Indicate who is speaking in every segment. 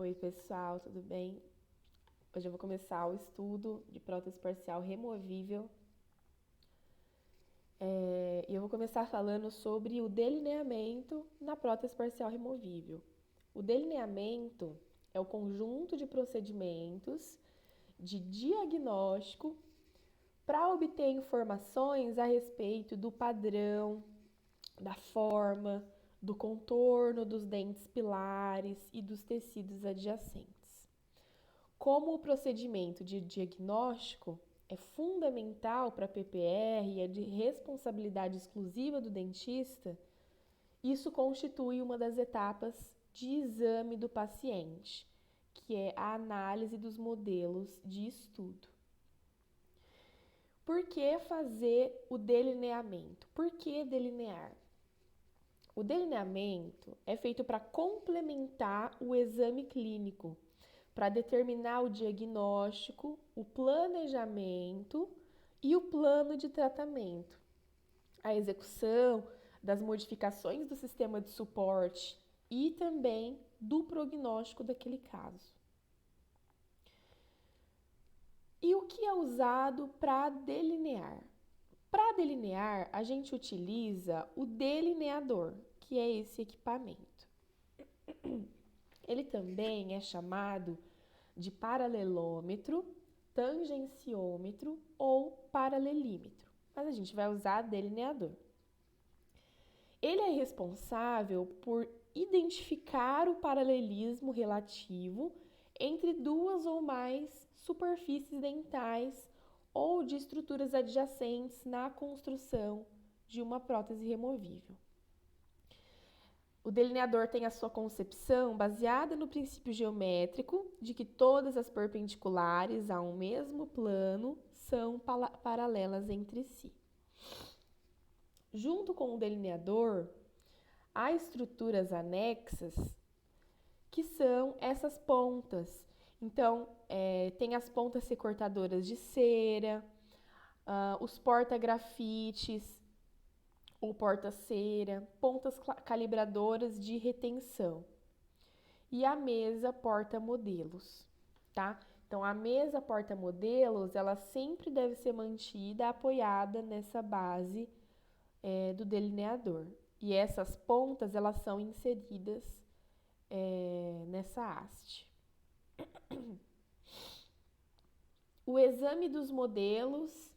Speaker 1: Oi, pessoal, tudo bem? Hoje eu vou começar o estudo de prótese parcial removível. E eu vou começar falando sobre o delineamento na prótese parcial removível. O delineamento é o conjunto de procedimentos de diagnóstico para obter informações a respeito do padrão, da forma, do contorno dos dentes pilares e dos tecidos adjacentes. Como o procedimento de diagnóstico é fundamental para a PPR e é de responsabilidade exclusiva do dentista, isso constitui uma das etapas de exame do paciente, que é a análise dos modelos de estudo. Por que fazer o delineamento? Por que delinear? O delineamento é feito para complementar o exame clínico, para determinar o diagnóstico, o planejamento e o plano de tratamento, a execução das modificações do sistema de suporte e também do prognóstico daquele caso. E o que é usado para delinear? Para delinear, a gente utiliza o delineador, que é esse equipamento. Ele também é chamado de paralelômetro, tangenciômetro ou paralelímetro, mas a gente vai usar delineador. Ele é responsável por identificar o paralelismo relativo entre duas ou mais superfícies dentais ou de estruturas adjacentes na construção de uma prótese removível. O delineador tem a sua concepção baseada no princípio geométrico de que todas as perpendiculares a um mesmo plano são paralelas entre si. Junto com o delineador, há estruturas anexas que são essas pontas. Então, tem as pontas recortadoras de cera, os porta-grafites, ou porta-cera, pontas calibradoras de retenção e a mesa porta-modelos, tá? Então, a mesa porta-modelos, ela sempre deve ser mantida apoiada nessa base do delineador. E essas pontas, elas são inseridas nessa haste. O exame dos modelos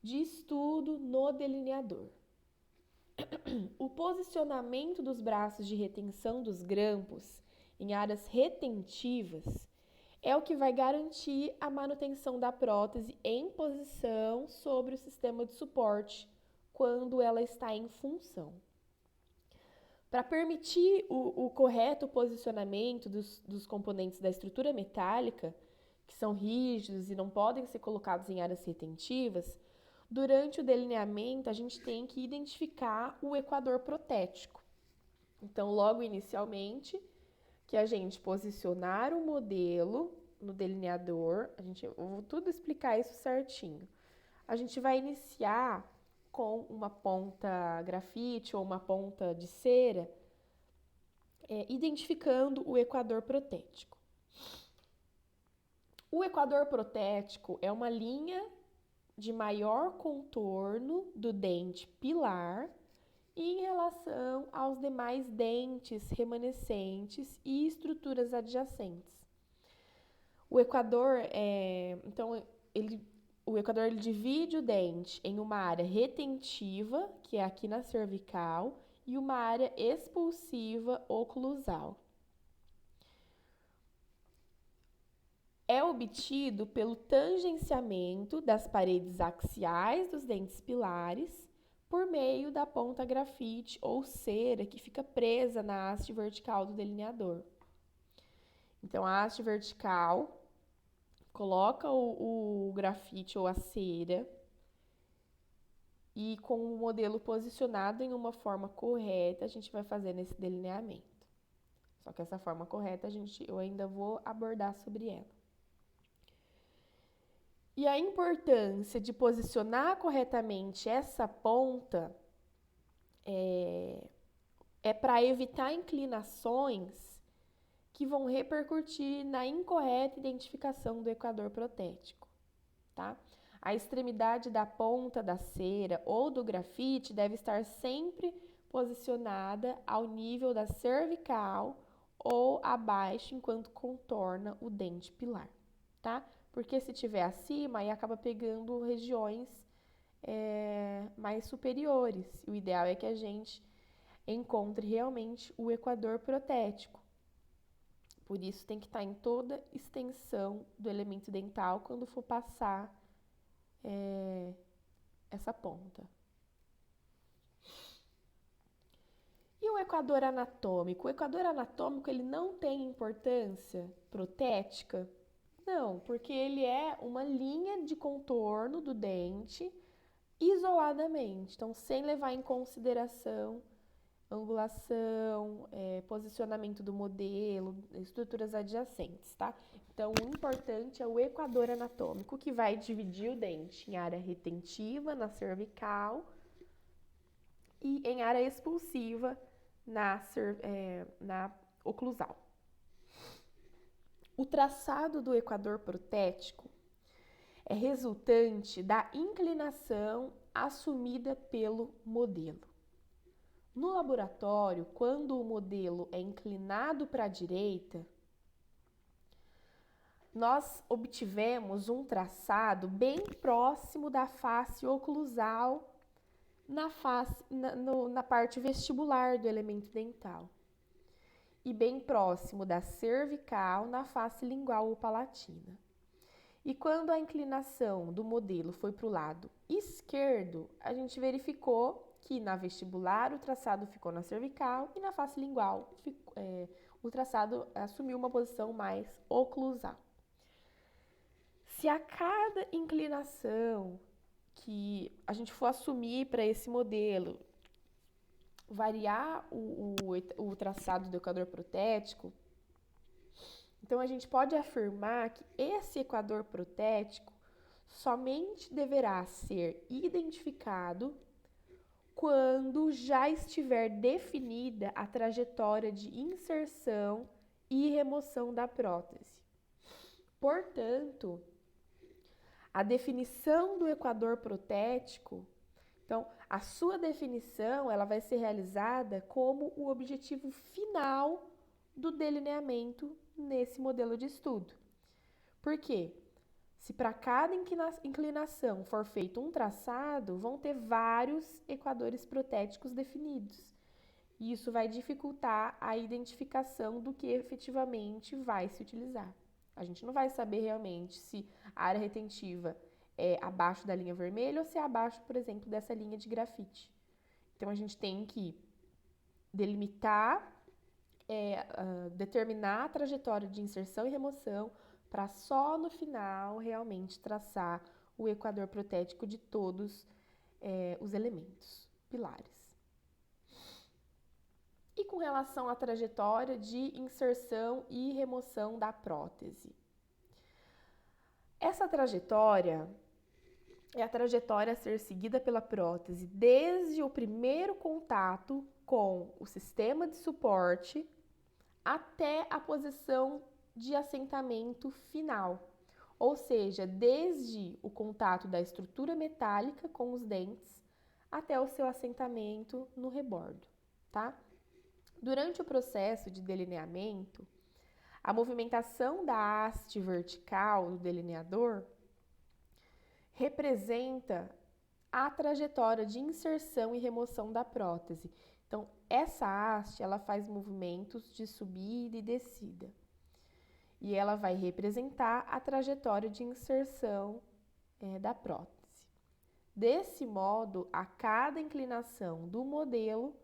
Speaker 1: de estudo no delineador. O posicionamento dos braços de retenção dos grampos em áreas retentivas é o que vai garantir a manutenção da prótese em posição sobre o sistema de suporte quando ela está em função. Para permitir o correto posicionamento dos componentes da estrutura metálica, que são rígidos e não podem ser colocados em áreas retentivas, durante o delineamento, a gente tem que identificar o equador protético. Então, logo inicialmente, que a gente posicionar o modelo no delineador, eu vou tudo explicar isso certinho. A gente vai iniciar com uma ponta grafite ou uma ponta de cera, identificando o equador protético. O equador protético é uma linha de maior contorno do dente pilar em relação aos demais dentes remanescentes e estruturas adjacentes. O equador, o equador ele divide o dente em uma área retentiva, que é aqui na cervical, e uma área expulsiva oclusal. É obtido pelo tangenciamento das paredes axiais dos dentes pilares por meio da ponta grafite ou cera que fica presa na haste vertical do delineador. Então, a haste vertical coloca o grafite ou a cera e com o modelo posicionado em uma forma correta, a gente vai fazer esse delineamento. Só que essa forma correta eu ainda vou abordar sobre ela. E a importância de posicionar corretamente essa ponta é para evitar inclinações que vão repercutir na incorreta identificação do equador protético, tá? A extremidade da ponta da cera ou do grafite deve estar sempre posicionada ao nível da cervical ou abaixo enquanto contorna o dente pilar, tá? Porque se tiver acima, aí acaba pegando regiões mais superiores. O ideal é que a gente encontre realmente o equador protético. Por isso tem que estar em toda extensão do elemento dental quando for passar essa ponta. E o equador anatômico? O equador anatômico, ele não tem importância protética? Não, porque ele é uma linha de contorno do dente isoladamente, então sem levar em consideração angulação, posicionamento do modelo, estruturas adjacentes, tá? Então, o importante é o equador anatômico, que vai dividir o dente em área retentiva, na cervical, e em área expulsiva, na oclusal. O traçado do equador protético é resultante da inclinação assumida pelo modelo. No laboratório, quando o modelo é inclinado para a direita, nós obtivemos um traçado bem próximo da face oclusal na parte vestibular do elemento dental e bem próximo da cervical na face lingual ou palatina. E quando a inclinação do modelo foi para o lado esquerdo, a gente verificou que na vestibular o traçado ficou na cervical e na face lingual o traçado assumiu uma posição mais oclusal. Se a cada inclinação que a gente for assumir para esse modelo variar o traçado do equador protético, então a gente pode afirmar que esse equador protético somente deverá ser identificado quando já estiver definida a trajetória de inserção e remoção da prótese. Portanto, a definição do equador protético, então, a sua definição, ela vai ser realizada como o objetivo final do delineamento nesse modelo de estudo. Por quê? Se para cada inclinação for feito um traçado, vão ter vários equadores protéticos definidos. E isso vai dificultar a identificação do que efetivamente vai se utilizar. A gente não vai saber realmente se a área retentiva é abaixo da linha vermelha ou se é abaixo, por exemplo, dessa linha de grafite. Então, a gente tem que delimitar, determinar a trajetória de inserção e remoção, para só no final realmente traçar o equador protético de todos os elementos pilares. E com relação à trajetória de inserção e remoção da prótese? Essa trajetória é a trajetória a ser seguida pela prótese desde o primeiro contato com o sistema de suporte até a posição de assentamento final, ou seja, desde o contato da estrutura metálica com os dentes até o seu assentamento no rebordo, tá? Durante o processo de delineamento, a movimentação da haste vertical do delineador representa a trajetória de inserção e remoção da prótese. Então, essa haste, ela faz movimentos de subida e descida. E ela vai representar a trajetória de inserção da prótese. Desse modo, a cada inclinação do modelo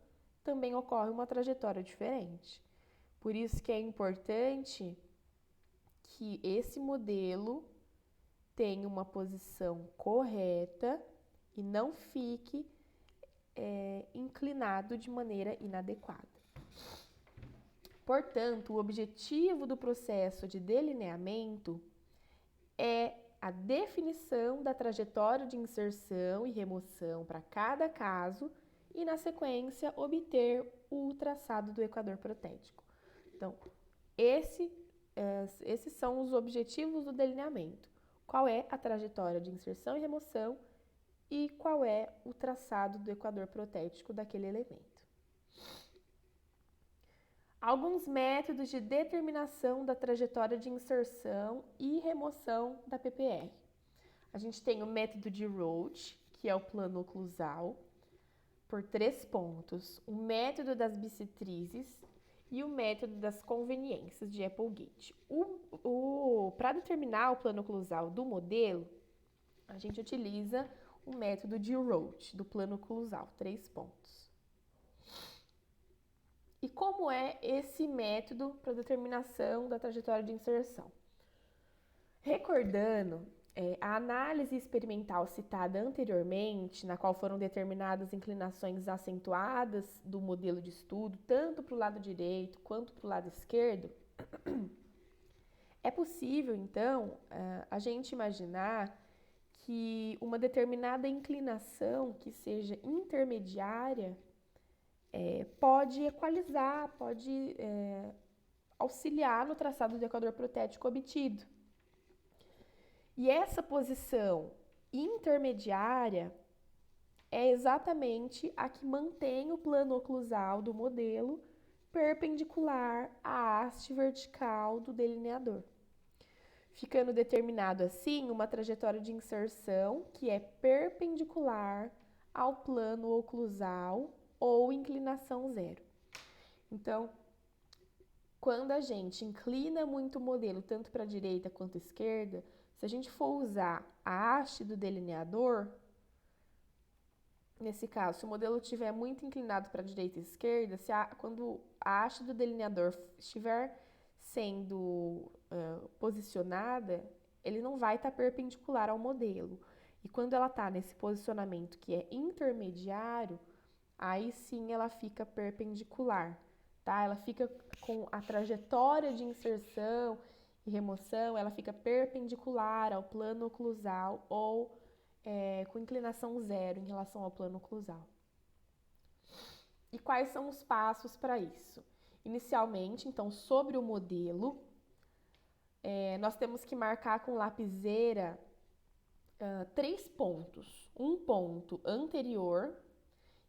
Speaker 1: também ocorre uma trajetória diferente. Por isso que é importante que esse modelo tenha uma posição correta e não fique inclinado de maneira inadequada. Portanto, o objetivo do processo de delineamento é a definição da trajetória de inserção e remoção para cada caso e, na sequência, obter o traçado do equador protético. Então, Esses são os objetivos do delineamento. Qual é a trajetória de inserção e remoção e qual é o traçado do equador protético daquele elemento. Alguns métodos de determinação da trajetória de inserção e remoção da PPR. A gente tem o método de Roche, que é o plano oclusal, por 3 pontos, o método das bissetrizes e o método das conveniências de Applegate. Para determinar o plano oclusal do modelo, a gente utiliza o método de Roche, do plano oclusal, 3 pontos. E como é esse método para determinação da trajetória de inserção? Recordando, a análise experimental citada anteriormente, na qual foram determinadas inclinações acentuadas do modelo de estudo, tanto para o lado direito quanto para o lado esquerdo, é possível, então, a gente imaginar que uma determinada inclinação que seja intermediária pode equalizar, pode auxiliar no traçado do equador protético obtido. E essa posição intermediária é exatamente a que mantém o plano oclusal do modelo perpendicular à haste vertical do delineador, ficando determinado assim uma trajetória de inserção que é perpendicular ao plano oclusal ou inclinação zero. Então, quando a gente inclina muito o modelo tanto para a direita quanto à esquerda, se a gente for usar a haste do delineador, nesse caso, se o modelo estiver muito inclinado para a direita e esquerda, quando a haste do delineador estiver sendo posicionada, ele não vai estar perpendicular ao modelo. E quando ela está nesse posicionamento que é intermediário, aí sim ela fica perpendicular, tá? Ela fica com a trajetória de inserção e remoção, ela fica perpendicular ao plano oclusal ou com inclinação zero em relação ao plano oclusal. E quais são os passos para isso? Inicialmente, então, sobre o modelo, nós temos que marcar com lapiseira 3 pontos. Um ponto anterior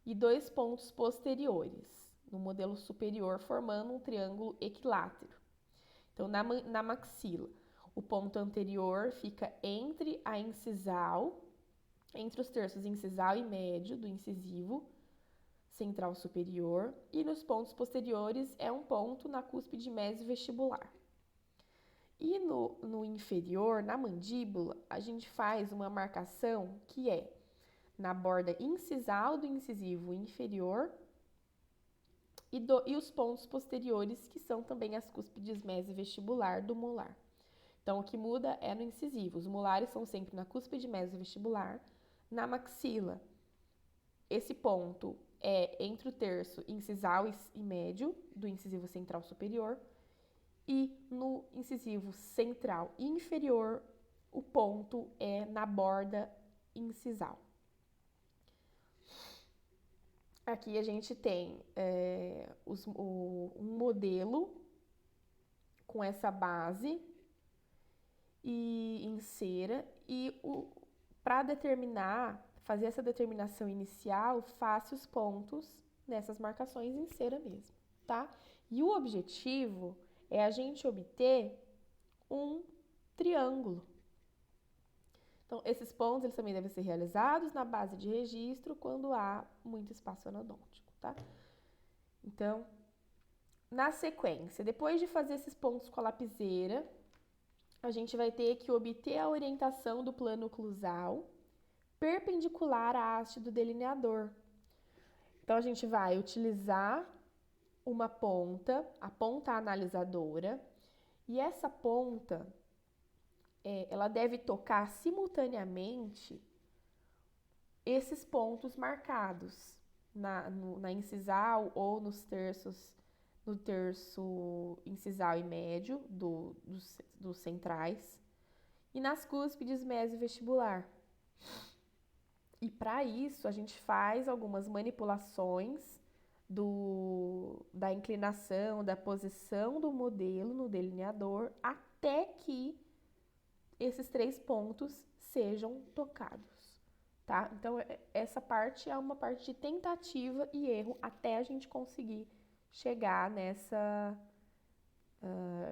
Speaker 1: e 2 pontos posteriores no modelo superior, formando um triângulo equilátero. Então, na maxila, o ponto anterior fica entre a incisal, entre os terços incisal e médio do incisivo central superior, e nos pontos posteriores é um ponto na cúspide mesovestibular. E no inferior, na mandíbula, a gente faz uma marcação que é na borda incisal do incisivo inferior e os pontos posteriores, que são também as cúspides mesovestibular do molar. Então, o que muda é no incisivo. Os molares são sempre na cúspide mesovestibular. Na maxila, esse ponto é entre o terço incisal e médio do incisivo central superior. E no incisivo central inferior, o ponto é na borda incisal. Aqui a gente tem um modelo com essa base e em cera, e para fazer essa determinação inicial, faça os pontos nessas marcações em cera mesmo, tá? E o objetivo é a gente obter um triângulo. Então, esses pontos eles também devem ser realizados na base de registro quando há muito espaço anodôntico, tá? Então, na sequência, depois de fazer esses pontos com a lapiseira, a gente vai ter que obter a orientação do plano oclusal perpendicular à haste do delineador. Então, a gente vai utilizar uma ponta, a ponta analisadora, e essa ponta ela deve tocar simultaneamente esses pontos marcados na incisal ou no terço incisal e médio dos centrais e nas cúspides mesovestibular. E para isso a gente faz algumas manipulações da inclinação, da posição do modelo no delineador, até que esses 3 pontos sejam tocados, tá? Então, essa parte é uma parte de tentativa e erro até a gente conseguir chegar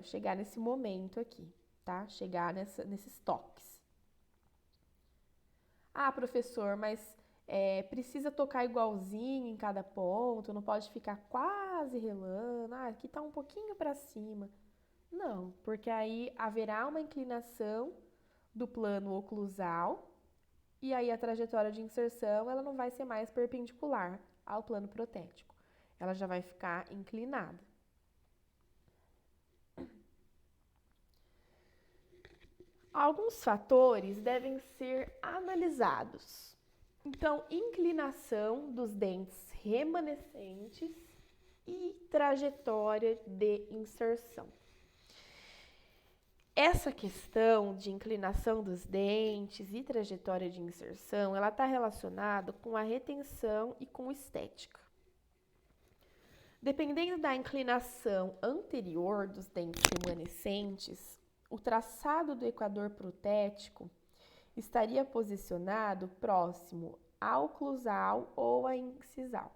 Speaker 1: chegar nesse momento aqui, tá? Chegar nesses toques. Ah, professor, mas precisa tocar igualzinho em cada ponto, não pode ficar quase relando, aqui tá um pouquinho para cima. Não, porque aí haverá uma inclinação do plano oclusal e aí a trajetória de inserção ela não vai ser mais perpendicular ao plano protético, ela já vai ficar inclinada. Alguns fatores devem ser analisados. Então, inclinação dos dentes remanescentes e trajetória de inserção. Essa questão de inclinação dos dentes e trajetória de inserção, ela está relacionada com a retenção e com estética. Dependendo da inclinação anterior dos dentes remanescentes, o traçado do equador protético estaria posicionado próximo ao oclusal ou à incisal.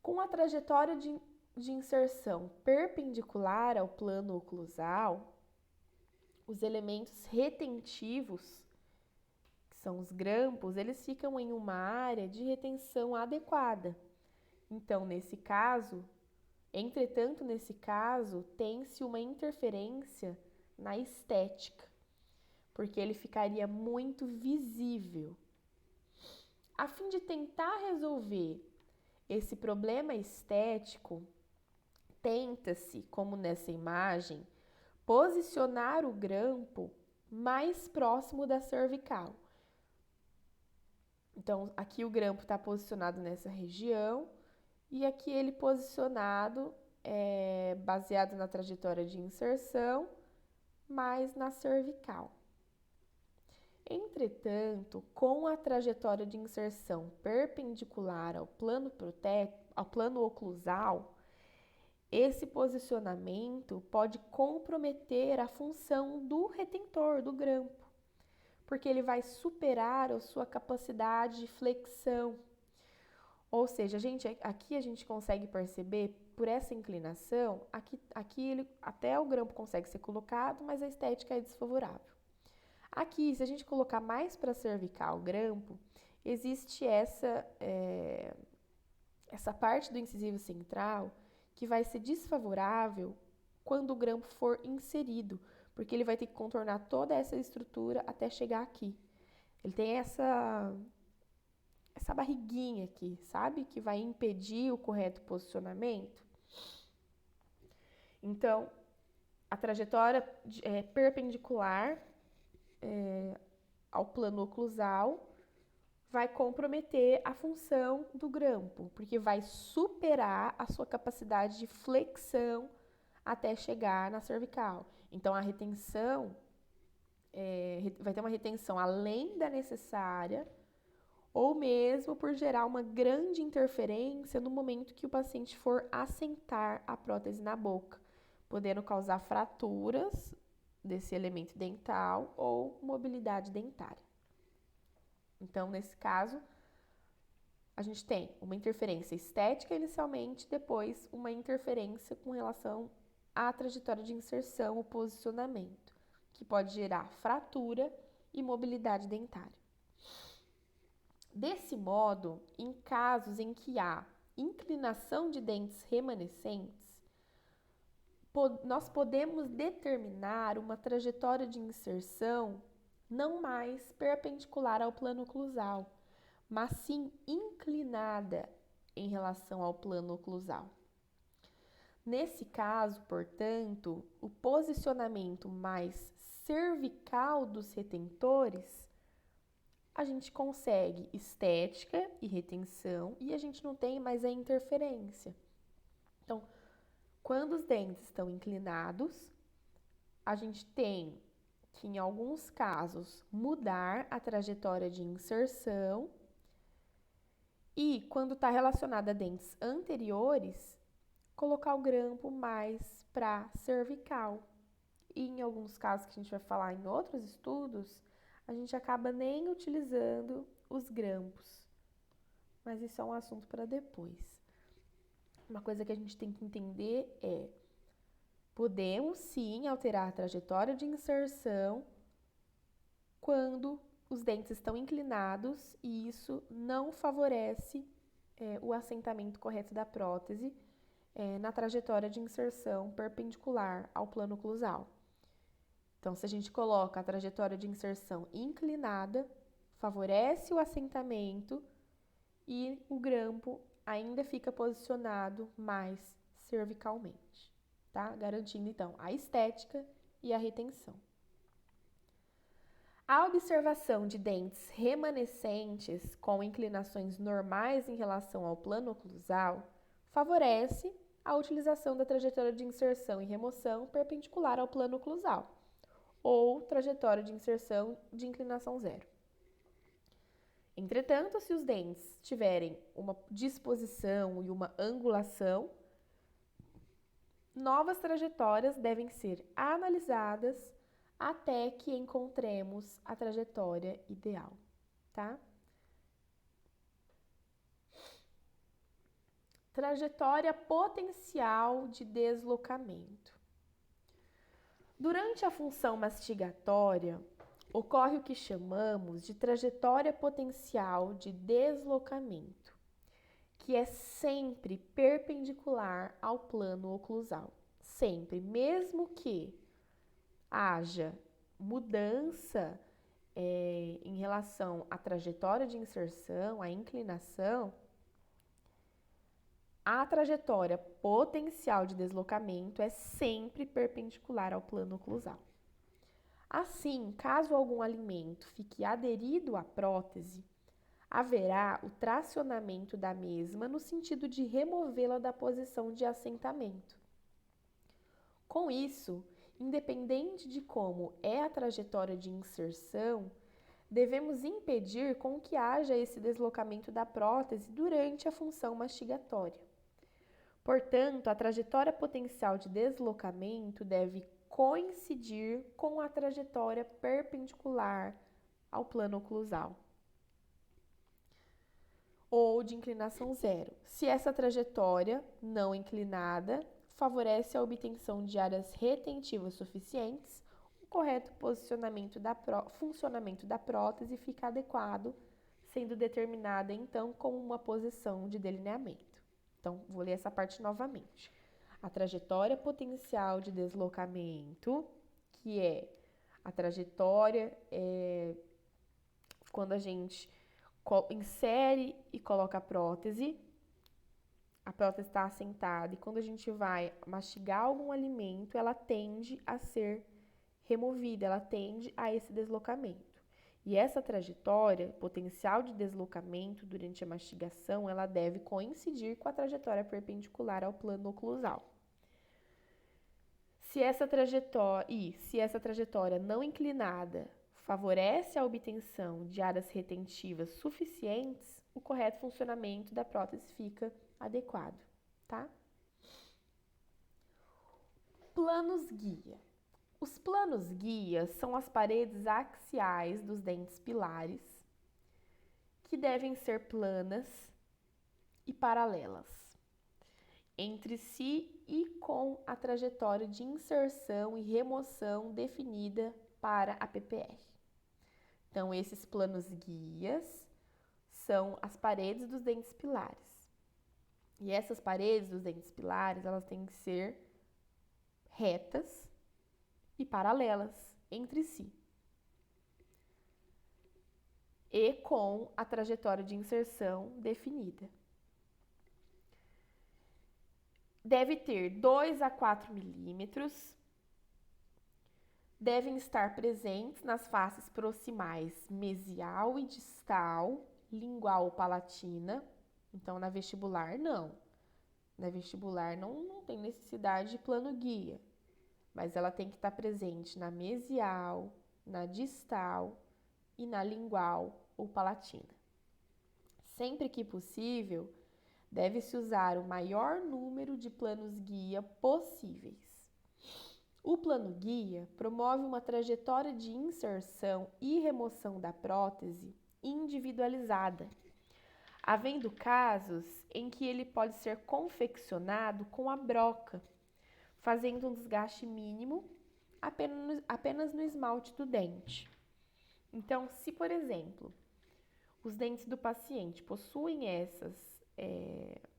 Speaker 1: Com a trajetória de inserção perpendicular ao plano oclusal, os elementos retentivos, que são os grampos, eles ficam em uma área de retenção adequada. Então, nesse caso, tem-se uma interferência na estética, porque ele ficaria muito visível. A fim de tentar resolver esse problema estético, tenta-se, como nessa imagem, posicionar o grampo mais próximo da cervical. Então, aqui o grampo está posicionado nessa região e aqui ele posicionado, baseado na trajetória de inserção, mais na cervical. Entretanto, com a trajetória de inserção perpendicular ao plano oclusal, esse posicionamento pode comprometer a função do retentor, do grampo, porque ele vai superar a sua capacidade de flexão. Ou seja, aqui a gente consegue perceber, por essa inclinação, aqui até o grampo consegue ser colocado, mas a estética é desfavorável. Aqui, se a gente colocar mais para cervical o grampo, existe essa parte do incisivo central que vai ser desfavorável quando o grampo for inserido, porque ele vai ter que contornar toda essa estrutura até chegar aqui. Ele tem essa barriguinha aqui, sabe? Que vai impedir o correto posicionamento. Então, a trajetória perpendicular ao plano oclusal vai comprometer a função do grampo, porque vai superar a sua capacidade de flexão até chegar na cervical. Então, a retenção vai ter uma retenção além da necessária, ou mesmo por gerar uma grande interferência no momento que o paciente for assentar a prótese na boca, podendo causar fraturas desse elemento dental ou mobilidade dentária. Então, nesse caso, a gente tem uma interferência estética inicialmente, depois uma interferência com relação à trajetória de inserção, o posicionamento, que pode gerar fratura e mobilidade dentária. Desse modo, em casos em que há inclinação de dentes remanescentes, nós podemos determinar uma trajetória de inserção não mais perpendicular ao plano oclusal, mas sim inclinada em relação ao plano oclusal. Nesse caso, portanto, o posicionamento mais cervical dos retentores, a gente consegue estética e retenção e a gente não tem mais a interferência. Então, quando os dentes estão inclinados, a gente tem que, em alguns casos, mudar a trajetória de inserção E, quando está relacionada a dentes anteriores, colocar o grampo mais para cervical. E em alguns casos que a gente vai falar em outros estudos, a gente acaba nem utilizando os grampos. Mas isso é um assunto para depois. Uma coisa que a gente tem que entender é: podemos sim alterar a trajetória de inserção quando os dentes estão inclinados e isso não favorece o assentamento correto da prótese na trajetória de inserção perpendicular ao plano oclusal. Então, se a gente coloca a trajetória de inserção inclinada, favorece o assentamento e o grampo ainda fica posicionado mais cervicalmente, tá? Garantindo, então, a estética e a retenção. A observação de dentes remanescentes com inclinações normais em relação ao plano oclusal favorece a utilização da trajetória de inserção e remoção perpendicular ao plano oclusal, ou trajetória de inserção de inclinação zero. Entretanto, se os dentes tiverem uma disposição e uma angulação, novas trajetórias devem ser analisadas até que encontremos a trajetória ideal, tá? Trajetória potencial de deslocamento. Durante a função mastigatória, ocorre o que chamamos de trajetória potencial de deslocamento, que é sempre perpendicular ao plano oclusal. Sempre, mesmo que haja mudança em relação à trajetória de inserção, à inclinação, a trajetória potencial de deslocamento é sempre perpendicular ao plano oclusal. Assim, caso algum alimento fique aderido à prótese, haverá o tracionamento da mesma no sentido de removê-la da posição de assentamento. Com isso, independente de como é a trajetória de inserção, devemos impedir com que haja esse deslocamento da prótese durante a função mastigatória. Portanto, a trajetória potencial de deslocamento deve coincidir com a trajetória perpendicular ao plano oclusal, ou de inclinação zero. Se essa trajetória não inclinada favorece a obtenção de áreas retentivas suficientes, o correto funcionamento da prótese fica adequado, sendo determinada então como uma posição de delineamento. Então, vou ler essa parte novamente. A trajetória potencial de deslocamento, que é a trajetória quando a gente insere e coloca a prótese está assentada e quando a gente vai mastigar algum alimento, ela tende a ser removida, ela tende a esse deslocamento. E essa trajetória potencial de deslocamento durante a mastigação, ela deve coincidir com a trajetória perpendicular ao plano oclusal. Se essa trajetória não inclinada favorece a obtenção de áreas retentivas suficientes, o correto funcionamento da prótese fica adequado, tá? Planos guia. Os planos guia são as paredes axiais dos dentes pilares, que devem ser planas e paralelas entre si e com a trajetória de inserção e remoção definida para a PPR. Então, esses planos guias são as paredes dos dentes pilares. E essas paredes dos dentes pilares, elas têm que ser retas e paralelas entre si. E com a trajetória de inserção definida. Deve ter 2 a 4 milímetros. Devem estar presentes nas faces proximais mesial e distal, lingual ou palatina. Então, na vestibular, não. Na vestibular, não tem necessidade de plano guia. Mas ela tem que estar presente na mesial, na distal e na lingual ou palatina. Sempre que possível, deve-se usar o maior número de planos-guia possíveis. O plano-guia promove uma trajetória de inserção e remoção da prótese individualizada, havendo casos em que ele pode ser confeccionado com a broca, fazendo um desgaste mínimo apenas no esmalte do dente. Então, se, por exemplo, os dentes do paciente possuem essas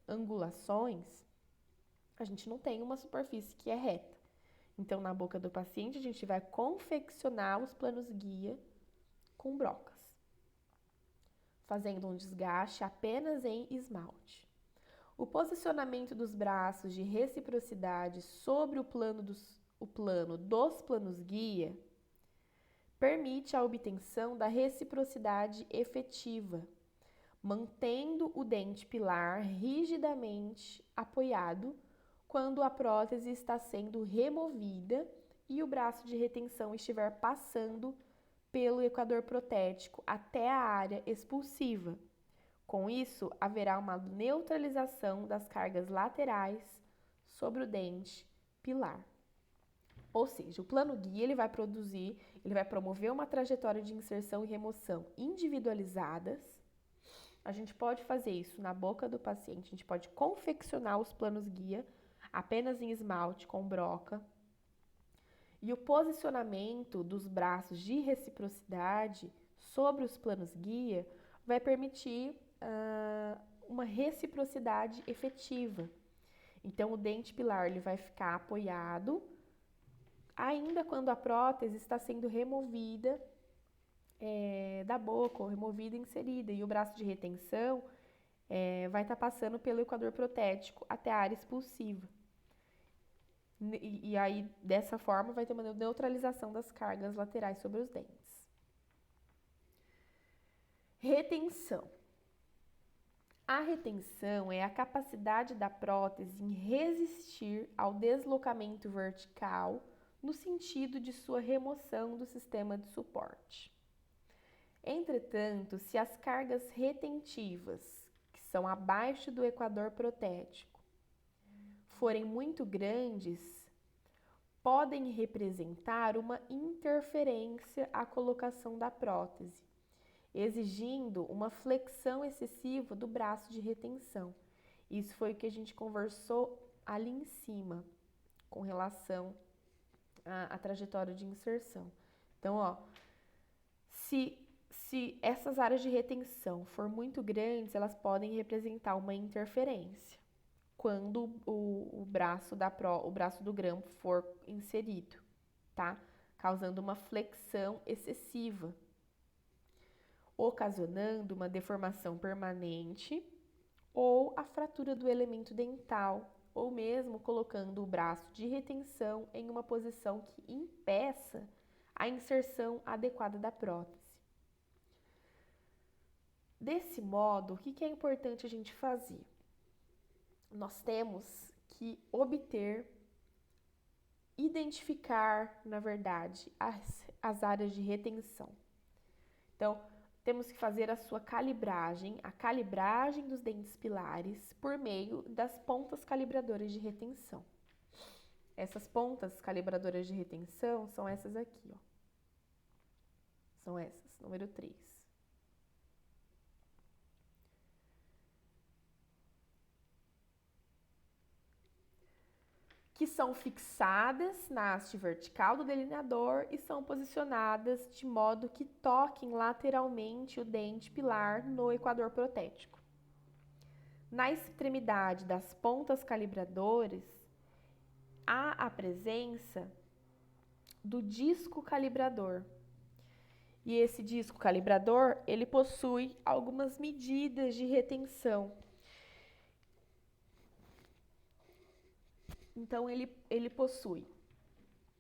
Speaker 1: angulações, a gente não tem uma superfície que é reta. Então, na boca do paciente, a gente vai confeccionar os planos-guia com brocas, fazendo um desgaste apenas em esmalte. O posicionamento dos braços de reciprocidade sobre o plano dos planos-guia permite a obtenção da reciprocidade efetiva, mantendo o dente pilar rigidamente apoiado quando a prótese está sendo removida e o braço de retenção estiver passando pelo equador protético até a área expulsiva. Com isso, haverá uma neutralização das cargas laterais sobre o dente pilar. Ou seja, o plano guia ele vai promover uma trajetória de inserção e remoção individualizadas. A gente pode fazer isso na boca do paciente, a gente pode confeccionar os planos guia apenas em esmalte com broca. E o posicionamento dos braços de reciprocidade sobre os planos guia vai permitir uma reciprocidade efetiva. Então, o dente pilar ele vai ficar apoiado, ainda quando a prótese está sendo removida da boca, ou removida e inserida, e o braço de retenção vai estar passando pelo equador protético até a área expulsiva. E aí, dessa forma, vai ter uma neutralização das cargas laterais sobre os dentes. Retenção. A retenção é a capacidade da prótese em resistir ao deslocamento vertical no sentido de sua remoção do sistema de suporte. Entretanto, se as cargas retentivas, que são abaixo do equador protético, forem muito grandes, podem representar uma interferência à colocação da prótese, exigindo uma flexão excessiva do braço de retenção. Isso foi o que a gente conversou ali em cima, com relação à trajetória de inserção. Então, se essas áreas de retenção for muito grandes, elas podem representar uma interferência quando o braço do grampo for inserido, tá? Causando uma flexão excessiva, ocasionando uma deformação permanente ou a fratura do elemento dental, ou mesmo colocando o braço de retenção em uma posição que impeça a inserção adequada da prótese. Desse modo, o que é importante a gente fazer? Nós temos que identificar, na verdade, as áreas de retenção. Então, temos que fazer a sua calibragem, a calibragem dos dentes pilares por meio das pontas calibradoras de retenção. Essas pontas calibradoras de retenção são essas aqui, ó. São essas, número 3. Que são fixadas na haste vertical do delineador e são posicionadas de modo que toquem lateralmente o dente pilar no equador protético. Na extremidade das pontas calibradoras, há a presença do disco calibrador. E esse disco calibrador, ele possui algumas medidas de retenção. Então, ele possui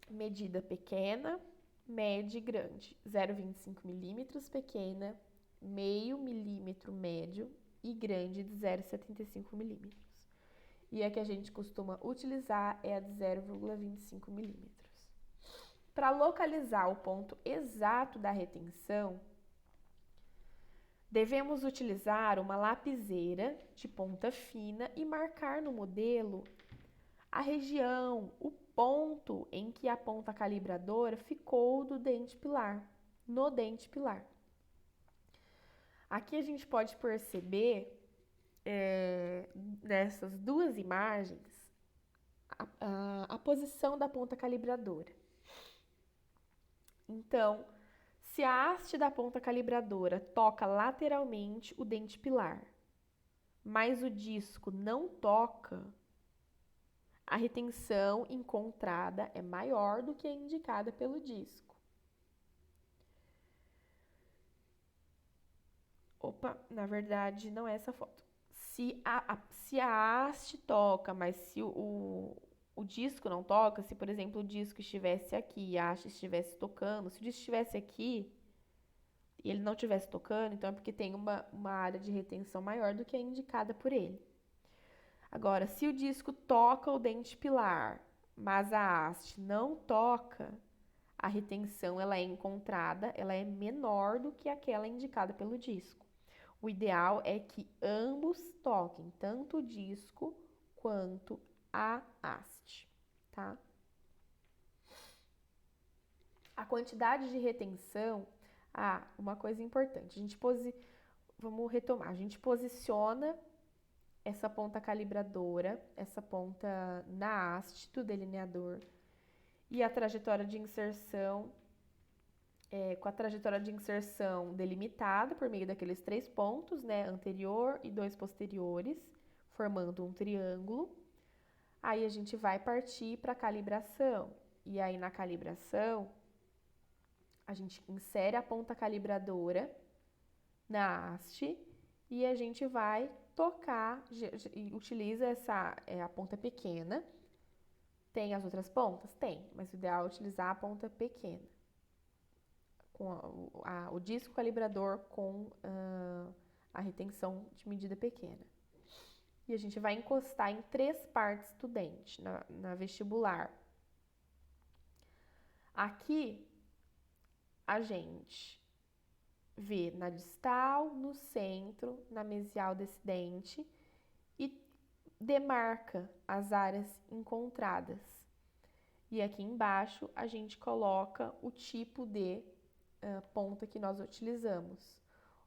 Speaker 1: medida pequena, média e grande. 0,25 milímetros pequena, meio milímetro médio e grande de 0,75 milímetros. E a que a gente costuma utilizar é a de 0,25 milímetros. Para localizar o ponto exato da retenção, Devemos utilizar uma lapiseira de ponta fina e marcar no modelo a região, o ponto em que a ponta calibradora ficou do dente pilar, no dente pilar. Aqui a gente pode perceber, nessas duas imagens, a posição da ponta calibradora. Então, se a haste da ponta calibradora toca lateralmente o dente pilar, mas o disco não toca, a retenção encontrada é maior do que a indicada pelo disco. Opa, na verdade não é essa foto. Se a haste toca, mas se o disco não toca, se por exemplo o disco estivesse aqui e a haste estivesse tocando, se o disco estivesse aqui e ele não estivesse tocando, então é porque tem uma área de retenção maior do que a indicada por ele. Agora, se o disco toca o dente pilar, mas a haste não toca, a retenção ela é encontrada, ela é menor do que aquela indicada pelo disco. O ideal é que ambos toquem, tanto o disco quanto a haste, tá? A quantidade de retenção, uma coisa importante, vamos retomar, a gente posiciona essa ponta calibradora, essa ponta na haste do delineador e a trajetória de inserção, com a trajetória de inserção delimitada por meio daqueles 3 pontos, né, anterior e 2 posteriores, formando um triângulo. Aí a gente vai partir para a calibração. E aí na calibração, a gente insere a ponta calibradora na haste e a gente vai tocar, e utiliza a ponta pequena. Tem as outras pontas? Tem, mas o ideal é utilizar a ponta pequena. Com o disco calibrador com a retenção de medida pequena. E a gente vai encostar em 3 partes do dente, na vestibular. Aqui, a gente vê na distal, no centro, na mesial desse dente e demarca as áreas encontradas. E aqui embaixo a gente coloca o tipo de ponta que nós utilizamos.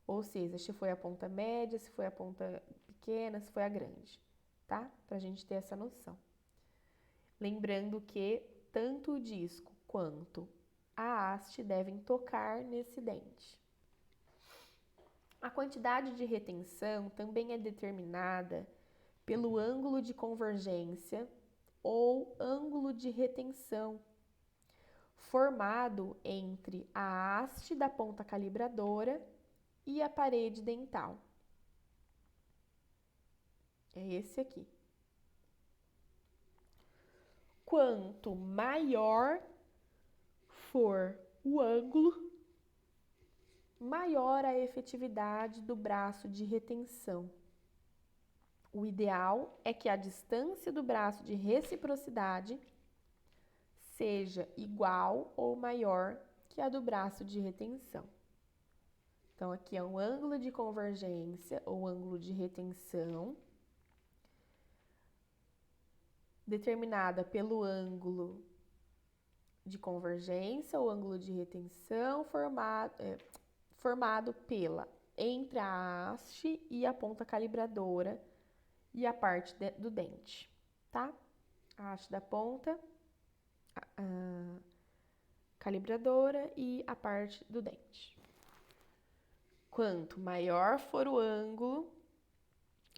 Speaker 1: Ou seja, se foi a ponta média, se foi a ponta pequena, se foi a grande, tá? Pra gente ter essa noção. Lembrando que tanto o disco quanto a haste devem tocar nesse dente. A quantidade de retenção também é determinada pelo ângulo de convergência ou ângulo de retenção formado entre a haste da ponta calibradora e a parede dental. É esse aqui. Quanto maior for o ângulo, maior a efetividade do braço de retenção. O ideal é que a distância do braço de reciprocidade seja igual ou maior que a do braço de retenção. Então, aqui é um ângulo de convergência ou ângulo de retenção, determinada pelo ângulo de convergência ou ângulo de retenção formado entre a haste e a ponta calibradora e a parte do dente, tá? A haste da ponta calibradora e a parte do dente. Quanto maior for o ângulo,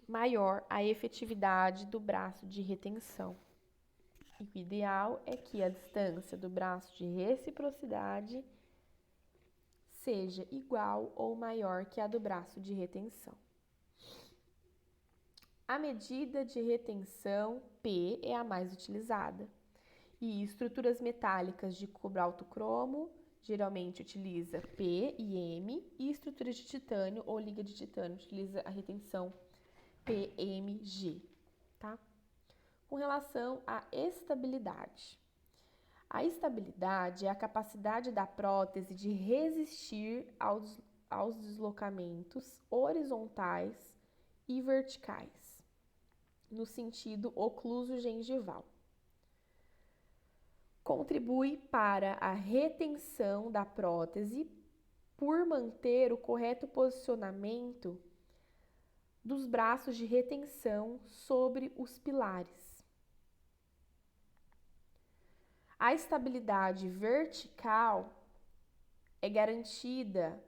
Speaker 1: maior a efetividade do braço de retenção. E o ideal é que a distância do braço de reciprocidade seja igual ou maior que a do braço de retenção. A medida de retenção P é a mais utilizada. E estruturas metálicas de cobalto cromo geralmente utiliza P e M, e estruturas de titânio ou liga de titânio utiliza a retenção PMG, tá? Com relação à estabilidade. A estabilidade é a capacidade da prótese de resistir aos deslocamentos horizontais e verticais, no sentido ocluso-gengival. Contribui para a retenção da prótese por manter o correto posicionamento dos braços de retenção sobre os pilares. A estabilidade vertical é garantida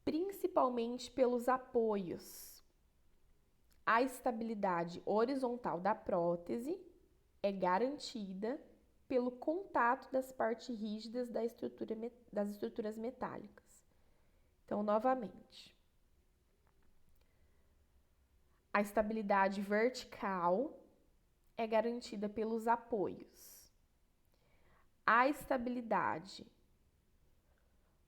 Speaker 1: principalmente pelos apoios. A estabilidade horizontal da prótese é garantida pelo contato das partes rígidas das estruturas metálicas. Então, novamente, a estabilidade vertical é garantida pelos apoios. A estabilidade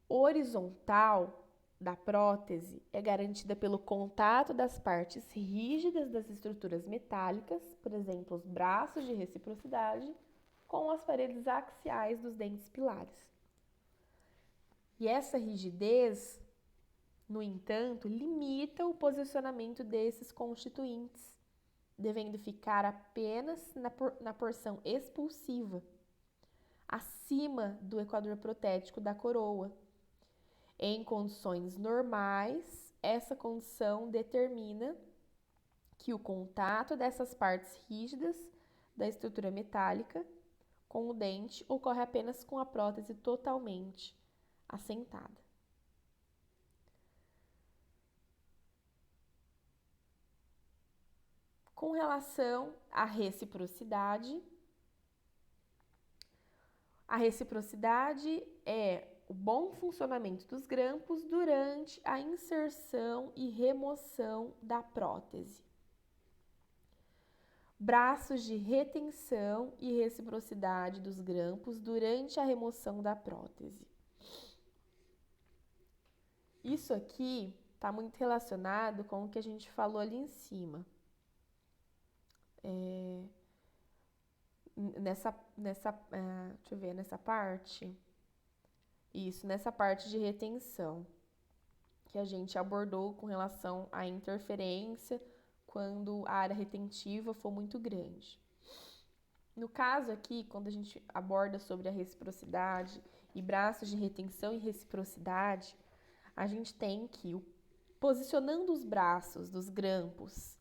Speaker 1: horizontal da prótese é garantida pelo contato das partes rígidas das estruturas metálicas, por exemplo, os braços de reciprocidade, com as paredes axiais dos dentes pilares. E essa rigidez, no entanto, limita o posicionamento desses constituintes, devendo ficar apenas na porção expulsiva, acima do equador protético da coroa. Em condições normais, essa condição determina que o contato dessas partes rígidas da estrutura metálica com o dente ocorre apenas com a prótese totalmente assentada. Com relação à reciprocidade, a reciprocidade é o bom funcionamento dos grampos durante a inserção e remoção da prótese. Braços de retenção e reciprocidade dos grampos durante a remoção da prótese. Isso aqui está muito relacionado com o que a gente falou ali em cima. Nessa parte. Isso, nessa parte de retenção, que a gente abordou com relação à interferência quando a área retentiva for muito grande. No caso aqui, quando a gente aborda sobre a reciprocidade e braços de retenção e reciprocidade, a gente tem que, posicionando os braços dos grampos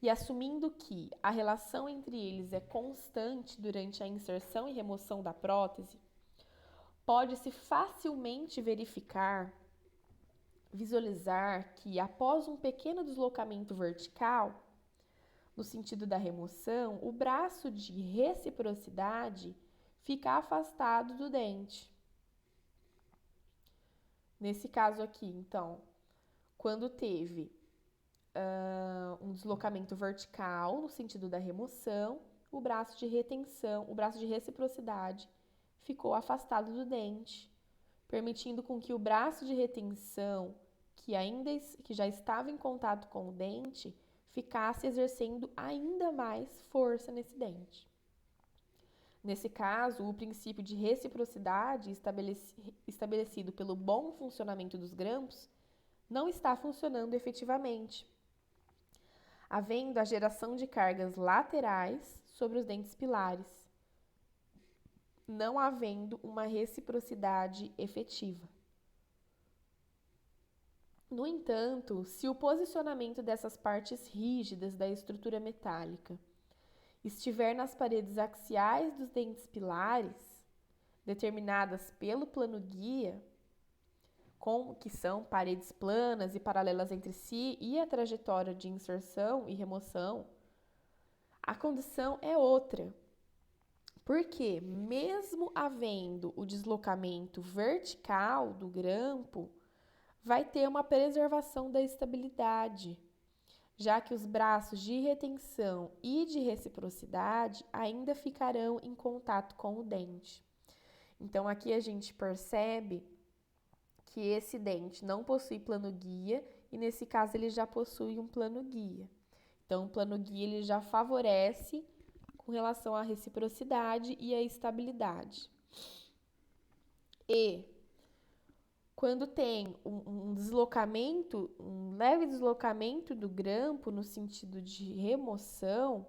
Speaker 1: e assumindo que a relação entre eles é constante durante a inserção e remoção da prótese, pode-se facilmente visualizar que após um pequeno deslocamento vertical, no sentido da remoção, o braço de reciprocidade fica afastado do dente. Nesse caso aqui, então, quando teve um deslocamento vertical no sentido da remoção, o braço de retenção, o braço de reciprocidade ficou afastado do dente, permitindo com que o braço de retenção, que já estava em contato com o dente, ficasse exercendo ainda mais força nesse dente. Nesse caso, o princípio de reciprocidade estabelecido pelo bom funcionamento dos grampos não está funcionando efetivamente, havendo a geração de cargas laterais sobre os dentes pilares, não havendo uma reciprocidade efetiva. No entanto, se o posicionamento dessas partes rígidas da estrutura metálica estiver nas paredes axiais dos dentes pilares, determinadas pelo plano guia, que são paredes planas e paralelas entre si e a trajetória de inserção e remoção, a condição é outra. Porque, mesmo havendo o deslocamento vertical do grampo, vai ter uma preservação da estabilidade, já que os braços de retenção e de reciprocidade ainda ficarão em contato com o dente. Então, aqui a gente percebe que esse dente não possui plano guia e, nesse caso, ele já possui um plano guia. Então, o plano guia ele já favorece com relação à reciprocidade e à estabilidade. E, quando tem um deslocamento, um leve deslocamento do grampo no sentido de remoção,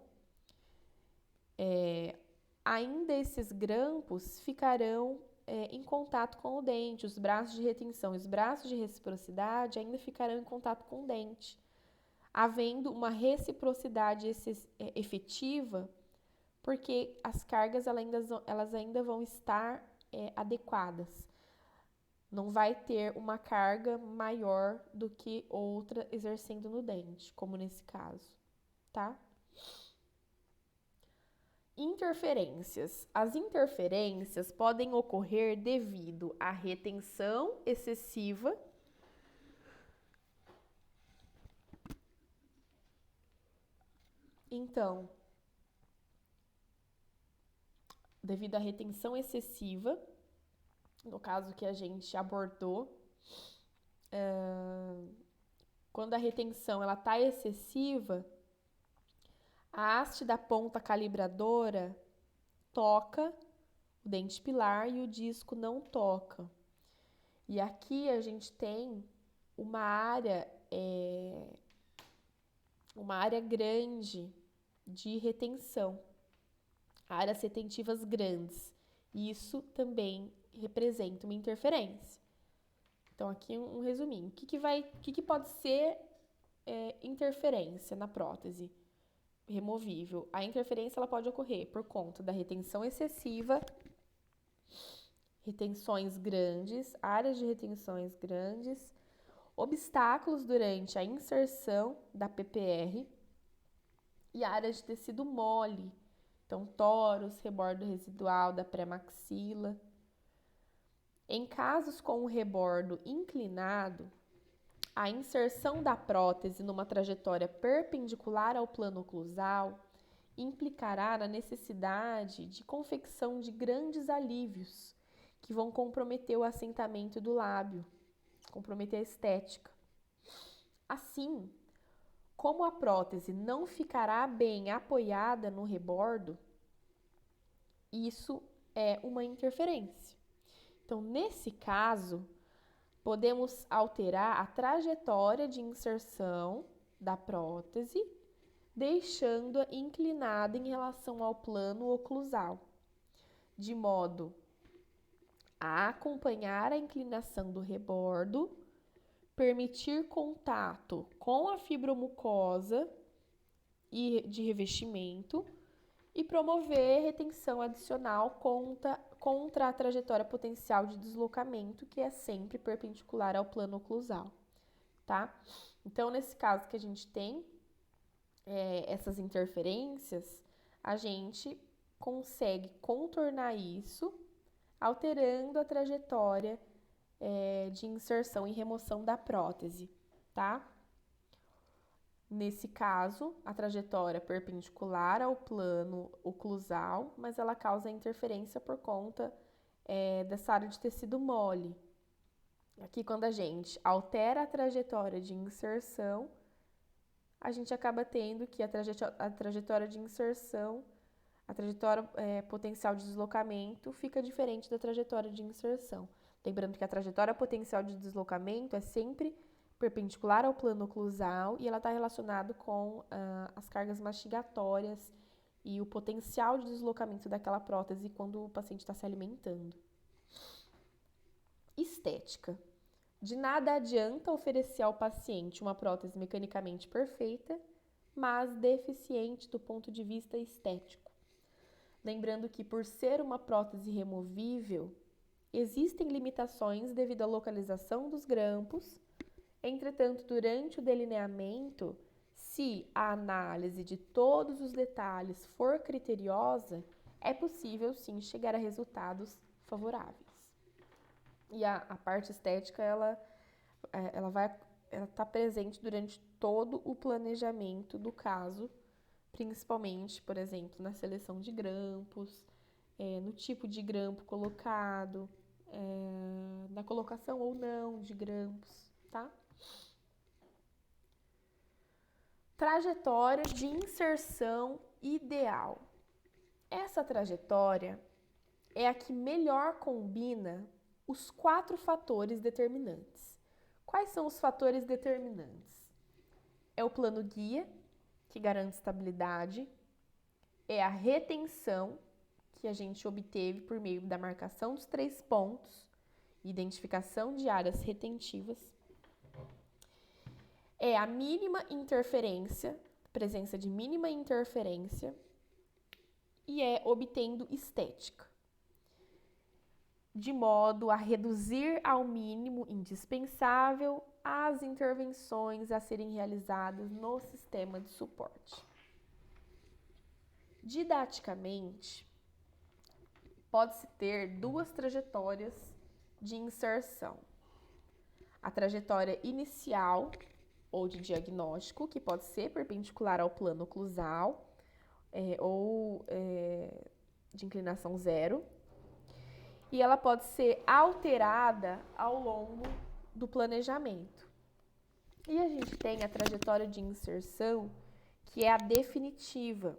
Speaker 1: ainda esses grampos ficarão em contato com o dente, os braços de retenção e os braços de reciprocidade ainda ficarão em contato com o dente, havendo uma reciprocidade efetiva, porque as cargas elas ainda vão estar adequadas. Não vai ter uma carga maior do que outra exercendo no dente, como nesse caso, tá? Interferências. As interferências podem ocorrer devido à retenção excessiva devido à retenção excessiva, no caso que a gente abordou, quando a retenção ela está excessiva, a haste da ponta calibradora toca o dente pilar e o disco não toca. E aqui a gente tem uma área grande de retenção, áreas retentivas grandes. Isso também representa uma interferência. Então, aqui um resuminho. O que pode ser interferência na prótese removível? A interferência ela pode ocorrer por conta da retenção excessiva, retenções grandes, áreas de retenções grandes, obstáculos durante a inserção da PPR e áreas de tecido mole, então toros, rebordo residual da pré-maxila. Em casos com o rebordo inclinado, a inserção da prótese numa trajetória perpendicular ao plano oclusal implicará na necessidade de confecção de grandes alívios que vão comprometer o assentamento do lábio, comprometer a estética. Assim, como a prótese não ficará bem apoiada no rebordo, isso é uma interferência. Então, nesse caso, podemos alterar a trajetória de inserção da prótese, deixando-a inclinada em relação ao plano oclusal, de modo a acompanhar a inclinação do rebordo, permitir contato com a fibromucosa e de revestimento e promover retenção adicional contra a trajetória potencial de deslocamento, que é sempre perpendicular ao plano oclusal, tá? Então, nesse caso que a gente tem essas interferências, a gente consegue contornar isso alterando a trajetória de inserção e remoção da prótese, tá? Nesse caso, a trajetória é perpendicular ao plano oclusal, mas ela causa interferência por conta dessa área de tecido mole. Aqui, quando a gente altera a trajetória de inserção, a gente acaba tendo que a trajetória de inserção, a trajetória potencial de deslocamento fica diferente da trajetória de inserção. Lembrando que a trajetória potencial de deslocamento é sempre perpendicular ao plano oclusal e ela está relacionada com as cargas mastigatórias e o potencial de deslocamento daquela prótese quando o paciente está se alimentando. Estética. De nada adianta oferecer ao paciente uma prótese mecanicamente perfeita, mas deficiente do ponto de vista estético. Lembrando que, por ser uma prótese removível, existem limitações devido à localização dos grampos. Entretanto, durante o delineamento, se a análise de todos os detalhes for criteriosa, é possível sim chegar a resultados favoráveis. E a parte estética, ela está presente durante todo o planejamento do caso, principalmente, por exemplo, na seleção de grampos, no tipo de grampo colocado, na colocação ou não de grampos, tá? Trajetória de inserção ideal. Essa trajetória é a que melhor combina o os 4 fatores determinantes. Quais são os fatores determinantes? É o plano guia, que garante estabilidade, é a retenção, que a gente obteve por meio da marcação dos 3 pontos, identificação de áreas retentivas, é a mínima interferência, presença de mínima interferência, e é obtendo estética, de modo a reduzir ao mínimo indispensável as intervenções a serem realizadas no sistema de suporte. Didaticamente, pode-se ter 2 trajetórias de inserção. A trajetória inicial, ou de diagnóstico, que pode ser perpendicular ao plano oclusal, ou de inclinação zero, e ela pode ser alterada ao longo do planejamento. E a gente tem a trajetória de inserção, que é a definitiva.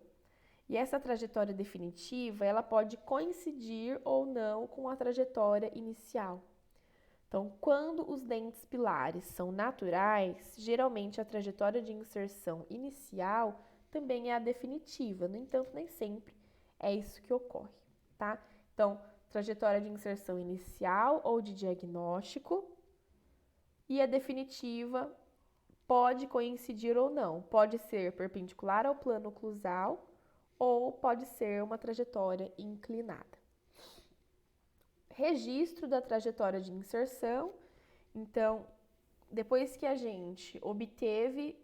Speaker 1: E essa trajetória definitiva, ela pode coincidir ou não com a trajetória inicial. Então, quando os dentes pilares são naturais, geralmente a trajetória de inserção inicial também é a definitiva. No entanto, nem sempre é isso que ocorre, tá? Então, trajetória de inserção inicial ou de diagnóstico, e a definitiva pode coincidir ou não. Pode ser perpendicular ao plano oclusal ou pode ser uma trajetória inclinada. Registro da trajetória de inserção. Então, depois que a gente obteve,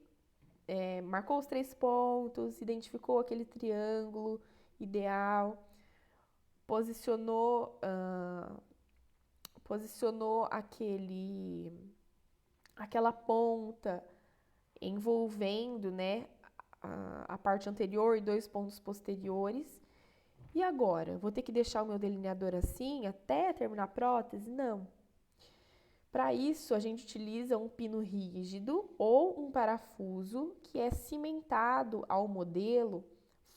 Speaker 1: marcou os 3 pontos, identificou aquele triângulo ideal, posicionou aquela ponta envolvendo, né, a parte anterior e 2 pontos posteriores. E agora? Vou ter que deixar o meu delineador assim até terminar a prótese? Não. Para isso, a gente utiliza um pino rígido ou um parafuso que é cimentado ao modelo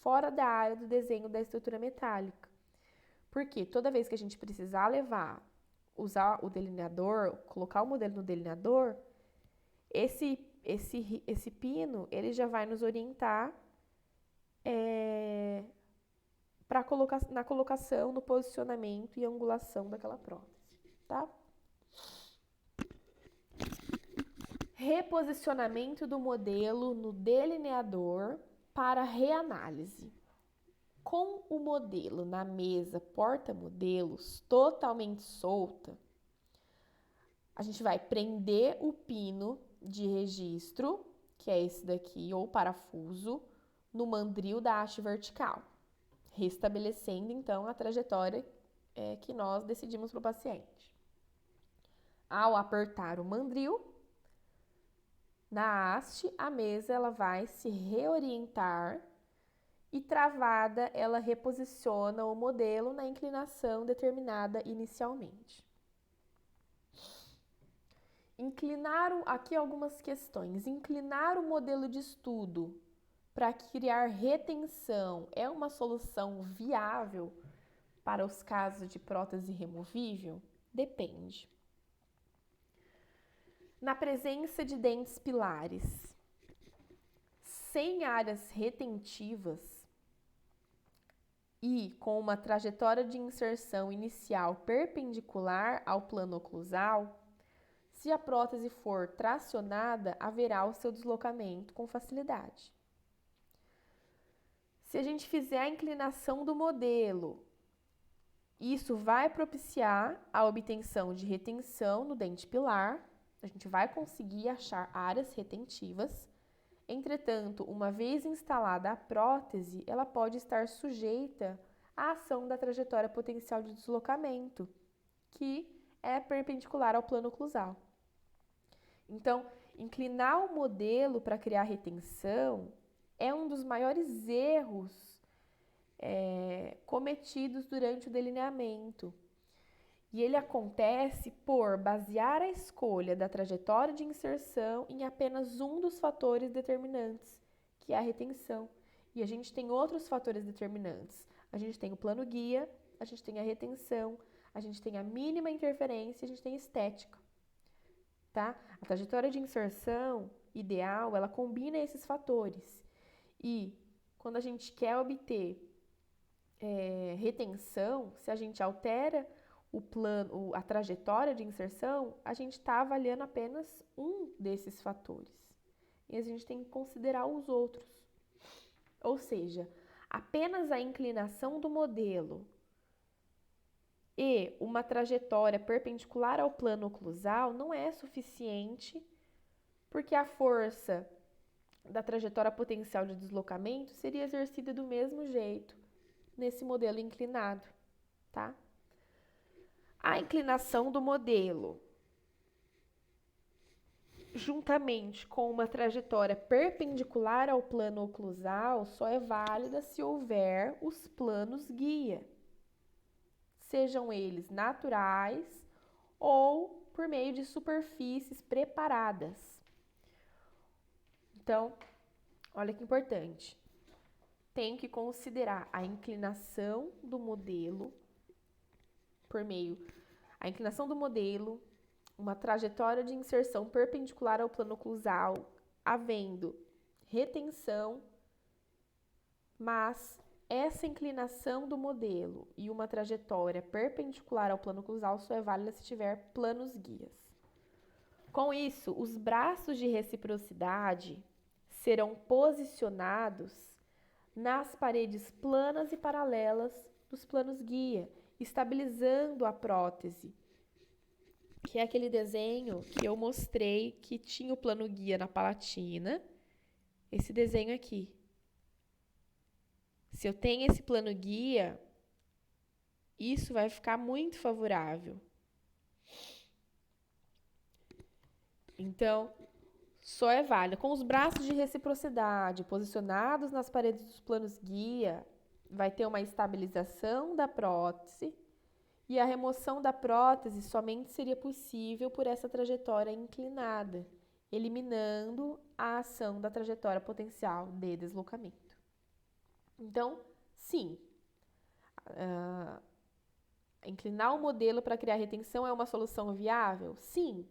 Speaker 1: fora da área do desenho da estrutura metálica. Porque toda vez que a gente precisar usar o delineador, colocar o modelo no delineador, esse pino ele já vai nos orientar na colocação, no posicionamento e angulação daquela prótese, tá? Reposicionamento do modelo no delineador para reanálise. Com o modelo na mesa porta-modelos totalmente solta, a gente vai prender o pino de registro, que é esse daqui, ou parafuso, no mandril da haste vertical, restabelecendo, então, a trajetória que nós decidimos para o paciente. Ao apertar o mandril, na haste, a mesa ela vai se reorientar e travada, ela reposiciona o modelo na inclinação determinada inicialmente. Aqui algumas questões. Inclinar o modelo de estudo para criar retenção é uma solução viável para os casos de prótese removível? Depende. Na presença de dentes pilares sem áreas retentivas e com uma trajetória de inserção inicial perpendicular ao plano oclusal, se a prótese for tracionada, haverá o seu deslocamento com facilidade. Se a gente fizer a inclinação do modelo, isso vai propiciar a obtenção de retenção no dente pilar, a gente vai conseguir achar áreas retentivas. Entretanto, uma vez instalada a prótese, ela pode estar sujeita à ação da trajetória potencial de deslocamento, que é perpendicular ao plano oclusal. Então, inclinar o modelo para criar retenção é um dos maiores erros cometidos durante o delineamento. E ele acontece por basear a escolha da trajetória de inserção em apenas um dos fatores determinantes, que é a retenção. E a gente tem outros fatores determinantes. A gente tem o plano guia, a gente tem a retenção, a gente tem a mínima interferência, a gente tem estética, tá? A trajetória de inserção ideal, ela combina esses fatores. E quando a gente quer obter retenção, se a gente altera o plano, a trajetória de inserção, a gente está avaliando apenas um desses fatores. E a gente tem que considerar os outros. Ou seja, apenas a inclinação do modelo e uma trajetória perpendicular ao plano oclusal não é suficiente, porque a força da trajetória potencial de deslocamento seria exercida do mesmo jeito nesse modelo inclinado, tá? A inclinação do modelo, juntamente com uma trajetória perpendicular ao plano oclusal, só é válida se houver os planos guia, sejam eles naturais ou por meio de superfícies preparadas. Então, olha que importante. Tem que considerar a inclinação do modelo uma trajetória de inserção perpendicular ao plano oclusal, havendo retenção, mas essa inclinação do modelo e uma trajetória perpendicular ao plano oclusal só é válida se tiver planos guias. Com isso, os braços de reciprocidade serão posicionados nas paredes planas e paralelas dos planos guia, estabilizando a prótese, que é aquele desenho que eu mostrei que tinha o plano guia na palatina, esse desenho aqui. Se eu tenho esse plano guia, isso vai ficar muito favorável. Então, só é válido com os braços de reciprocidade posicionados nas paredes dos planos guia, vai ter uma estabilização da prótese e a remoção da prótese somente seria possível por essa trajetória inclinada, eliminando a ação da trajetória potencial de deslocamento. Então, sim, inclinar o modelo para criar retenção é uma solução viável? Sim,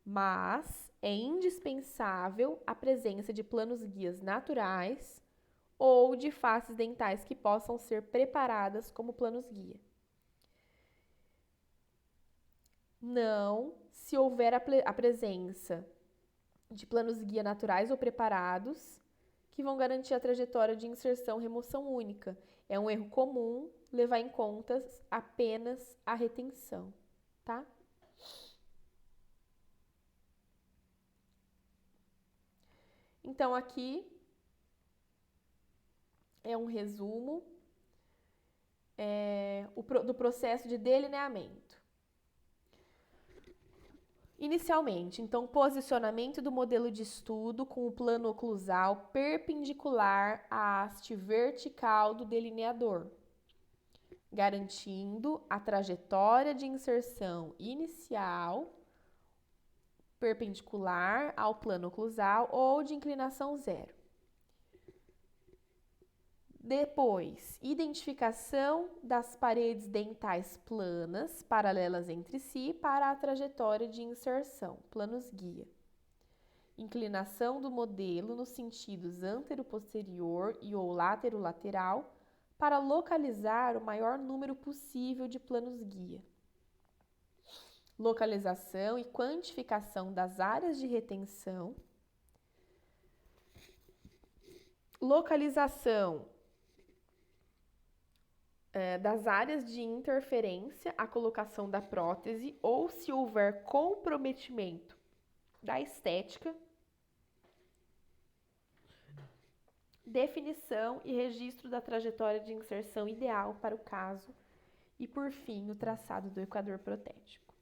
Speaker 1: mas é indispensável a presença de planos guias naturais ou de faces dentais que possam ser preparadas como planos guia. Não, se houver a presença de planos guia naturais ou preparados, que vão garantir a trajetória de inserção e remoção única. É um erro comum levar em conta apenas a retenção, tá? Então, aqui é um resumo do processo de delineamento. Inicialmente, então, posicionamento do modelo de estudo com o plano oclusal perpendicular à haste vertical do delineador, garantindo a trajetória de inserção inicial perpendicular ao plano oclusal ou de inclinação zero. Depois, identificação das paredes dentais planas, paralelas entre si, para a trajetória de inserção, planos guia. Inclinação do modelo nos sentidos antero-posterior e ou látero-lateral, para localizar o maior número possível de planos guia. Localização e quantificação das áreas de retenção. Localização das áreas de interferência, a colocação da prótese ou se houver comprometimento da estética, definição e registro da trajetória de inserção ideal para o caso e, por fim, o traçado do equador protético.